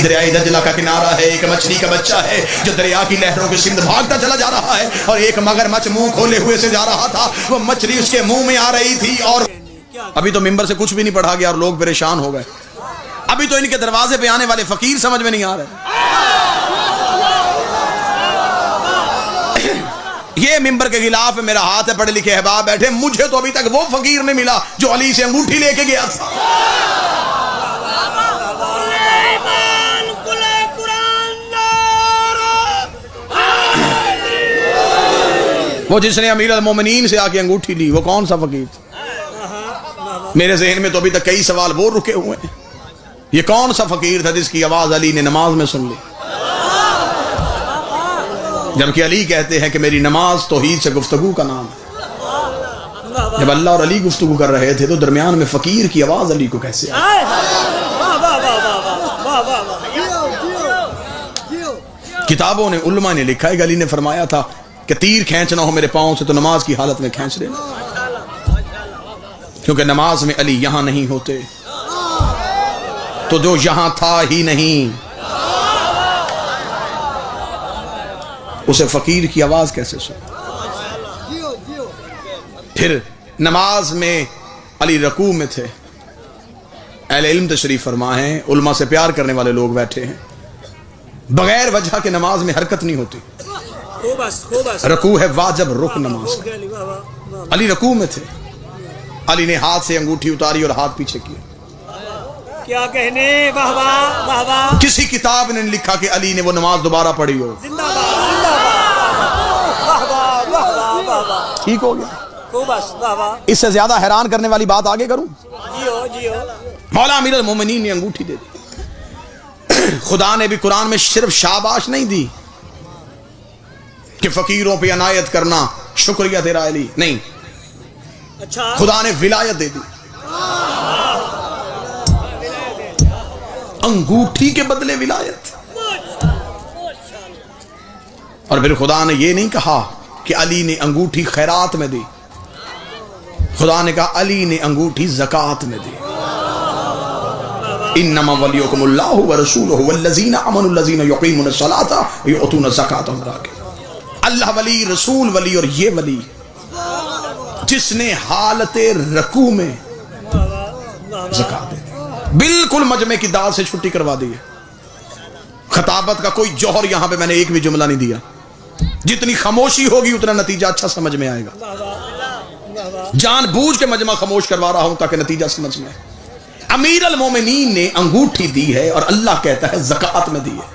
دریائے دجلہ کا کنارہ ہے، ایک مچھلی کا بچہ ہے جو دریا کی لہروں کے سمت بھاگتا چلا جا رہا ہے، اور ایک مگرمچھ منہ کھولے ہوئے سے جا رہا تھا، وہ مچھلی اس کے منہ میں آ رہی تھی، اور ابھی تو ممبر سے کچھ بھی نہیں پڑھا گیا اور لوگ پریشان ہو گئے، ابھی تو ان کے دروازے پہ آنے والے فقیر سمجھ میں نہیں آ رہے۔ یہ ممبر کے غلاف میں میرا ہاتھ ہے، پڑھے لکھے احباب بیٹھے، مجھے تو ابھی تک وہ فقیر نہیں ملا جو علی سے انگوٹھی لے کے گیا تھا۔ وہ جس نے امیر المومنین سے آ کے انگوٹھی لی، وہ کون سا فقیر تھا؟ میرے ذہن میں تو ابھی تک کئی سوال وہ رکے ہوئے ہیں، یہ کون سا فقیر تھا جس کی آواز علی نے نماز میں سن لی، جبکہ علی کہتے ہیں کہ میری نماز توحید سے گفتگو کا نام ہے۔ جب اللہ اور علی گفتگو کر رہے تھے تو درمیان میں فقیر کی آواز علی کو کیسے آئی؟ کتابوں نے، علماء نے لکھا ہے کہ علی نے فرمایا تھا کہ تیر کھینچنا ہو میرے پاؤں سے تو نماز کی حالت میں کھینچ لینا، کیونکہ نماز میں علی یہاں نہیں ہوتے تو جو یہاں تھا ہی نہیں، اسے فقیر کی آواز کیسے سن؟ پھر نماز میں علی رکوع میں تھے، اہل علم تشریف فرما ہیں، علماء سے پیار کرنے والے لوگ بیٹھے ہیں، بغیر وجہ کے نماز میں حرکت نہیں ہوتی، رکوع ہے واجب رکن نماز کا۔ علی رکوع میں تھے، علی نے ہاتھ سے انگوٹھی اتاری اور ہاتھ پیچھے کیا، کیا کہنے، واہ واہ واہ واہ۔ کسی کتاب نے لکھا کہ علی نے وہ نماز دوبارہ پڑھی ہو، ٹھیک ہو گیا۔ اس سے زیادہ حیران کرنے والی بات آگے کروں؟ مولا امیر المومنین نے انگوٹھی دے دی۔ خدا نے بھی قرآن میں صرف شاباش نہیں دی کہ فقیروں پہ عنایت کرنا شکریہ تیرا علی، نہیں، خدا نے ولایت دے دی، انگوٹھی کے بدلے ولایت۔ اور پھر خدا نے یہ نہیں کہا کہ علی نے انگوٹھی خیرات میں دی، خدا نے کہا علی نے انگوٹھی زکات میں دی۔ انما ولیکم اللہ ورسولہ والذین آمنوا الذین یقیمون الصلاۃ ویؤتون الزکاۃ۔ اللہ ولی، رسول ولی، اور یہ ولی جس نے حالت رکوع میں زکات دی، بالکل مجمع کی دال سے چھٹی کروا دی ہے۔ خطابت کا کوئی جوہر یہاں پہ میں نے ایک بھی جملہ نہیں دیا، جتنی خاموشی ہوگی اتنا نتیجہ اچھا سمجھ میں آئے گا، جان بوجھ کے مجمع خاموش کروا رہا ہوں تاکہ نتیجہ سمجھ میں آئے۔ امیر المومنین نے انگوٹھی دی ہے اور اللہ کہتا ہے زکات میں دی ہے۔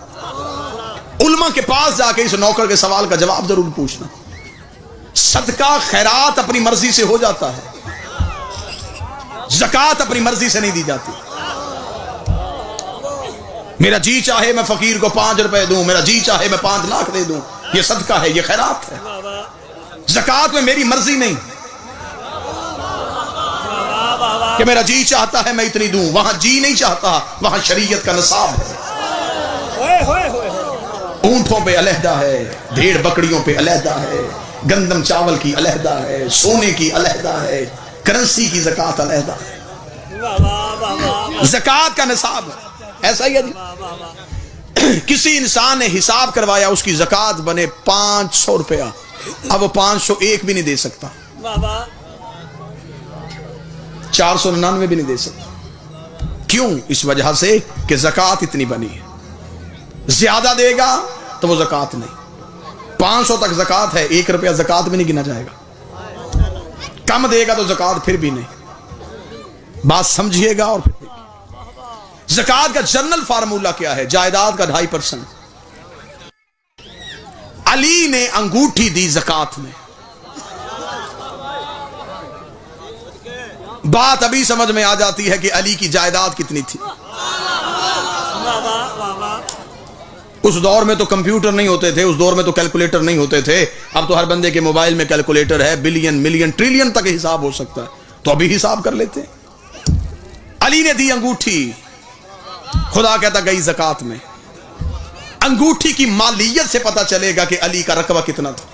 علماء کے پاس جا کے اس نوکر کے سوال کا جواب ضرور پوچھنا، صدقہ خیرات اپنی مرضی سے ہو جاتا ہے، زکات اپنی مرضی سے نہیں دی جاتی۔ میرا جی چاہے میں فقیر کو 5 روپے دوں، میرا جی چاہے میں 5 لاکھ دے دوں، یہ صدقہ ہے، یہ خیرات ہے۔ زکات میں میری مرضی نہیں کہ میرا جی چاہتا ہے میں اتنی دوں، وہاں جی نہیں چاہتا، وہاں شریعت کا نصاب ہے۔ اونٹوں پہ علیحدہ ہے، بھیڑ بکریوں پہ علیحدہ ہے، گندم چاول کی علیحدہ ہے، سونے کی علیحدہ ہے، کرنسی کی زکات علیحدہ ہے۔ زکات کا نصاب ہے، ایسا ہی ہے۔ کسی انسان نے حساب کروایا، اس کی زکات بنے 500 روپیہ، اب وہ 501 بھی نہیں دے سکتا، 499 بھی نہیں دے سکتا۔ کیوں؟ اس وجہ سے کہ زکات اتنی بنی ہے، زیادہ دے گا تو وہ زکات نہیں، 500 تک زکات ہے، 1 روپیہ زکات بھی نہیں گنا جائے گا، کم دے گا تو زکات پھر بھی نہیں۔ بات سمجھیے گا۔ اور پھر زکات کا جنرل فارمولہ کیا ہے؟ جائیداد کا 2.5%۔ علی نے انگوٹھی دی زکات میں، بات ابھی سمجھ میں آ جاتی ہے کہ علی کی جائیداد کتنی تھی۔ اس دور میں تو کمپیوٹر نہیں ہوتے تھے، اس دور میں تو کیلکولیٹر نہیں ہوتے تھے، اب تو ہر بندے کے موبائل میں کیلکولیٹر ہے، بلین ملین ٹریلین تک حساب ہو سکتا ہے، تو ابھی حساب کر لیتے۔ علی نے دی انگوٹھی، خدا کہتا گئی زکات میں۔ انگوٹھی کی مالیت سے پتا چلے گا کہ علی کا رقبہ کتنا تھا۔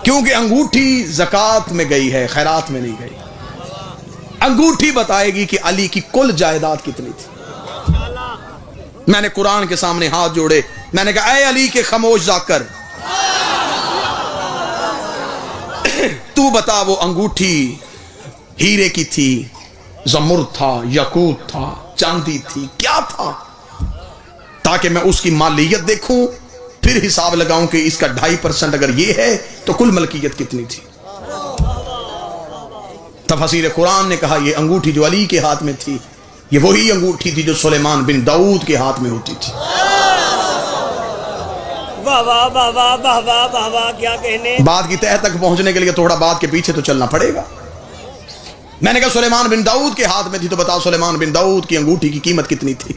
کیونکہ انگوٹھی زکات میں گئی ہے، خیرات میں نہیں گئی۔ انگوٹھی بتائے گی کہ علی کی کل جائیداد کتنی تھی. میں نے قرآن کے سامنے ہاتھ جوڑے, میں نے کہا اے علی کے خاموش ذاکر, تو بتا وہ انگوٹھی ہیرے کی تھی, زمرد تھا, یاقوت تھا, چاندی تھی, کیا تھا, تاکہ میں اس کی مالیت دیکھوں, پھر حساب لگاؤں کہ اس کا 2.5% اگر یہ ہے تو کل ملکیت کتنی تھی. تفسیر قرآن نے کہا یہ انگوٹھی جو علی کے ہاتھ میں تھی یہ وہی انگوٹھی تھی جو سلیمان بن داؤد کے ہاتھ میں ہوتی تھی. واہ واہ واہ واہ واہ واہ واہ واہ, کیا کہنے. بات کی تہہ تک پہنچنے کے لیے تھوڑا بات کے پیچھے تو چلنا پڑے گا. میں نے کہا سلیمان بن داؤد کے ہاتھ میں تھی, تو بتا سلیمان بن داؤد کی انگوٹھی کی قیمت کتنی تھی.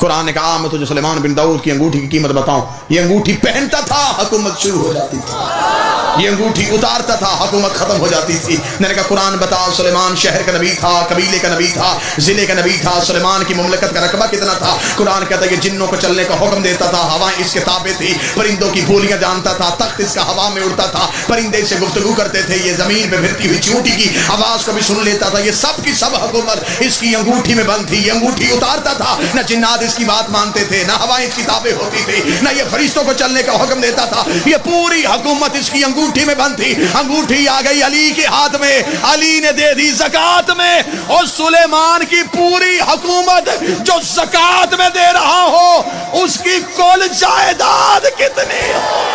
قرآن نے کہا میں تجھے سلیمان بن داؤد کی انگوٹھی کی قیمت بتاؤں. یہ انگوٹھی پہنتا تھا حکومت شروع ہو جاتی تھی, یہ انگوٹھی اتارتا تھا حکومت ختم ہو جاتی تھی. میں نے کہا قرآن بتا سلیمان شہر کا نبی تھا, قبیلے کا نبی تھا, ضلع کا نبی تھا, سلیمان کی مملکت کا رقبہ کتنا تھا. قرآن کہتا ہے کہ جنوں کو چلنے کا حکم دیتا تھا, ہوائیں اس کے تابع تھی, پرندوں کی بولیاں جانتا تھا, تخت اس کا ہوا میں اڑتا تھا, پرندے سے گفتگو کرتے تھے, یہ زمین پہ پھرتی ہوئی چیونٹی کی آواز کو بھی سن لیتا تھا. یہ سب کی سب حکومت اس کی انگوٹھی میں بند تھی. یہ انگوٹھی اتارتا تھا, نہ جنات اس کی بات مانتے تھے, نہ ہوائیں اس کی تابع ہوتی تھی, نہ یہ فرشتوں کو چلنے کا حکم دیتا تھا. یہ پوری حکومت اس کی انگوٹھی میں بند تھی. انگوٹھی آ گئی علی کے ہاتھ میں, علی نے دے دی زکات میں, اور سلیمان کی پوری حکومت جو زکات میں دے رہا ہو اس کی کل جائیداد کتنی ہو.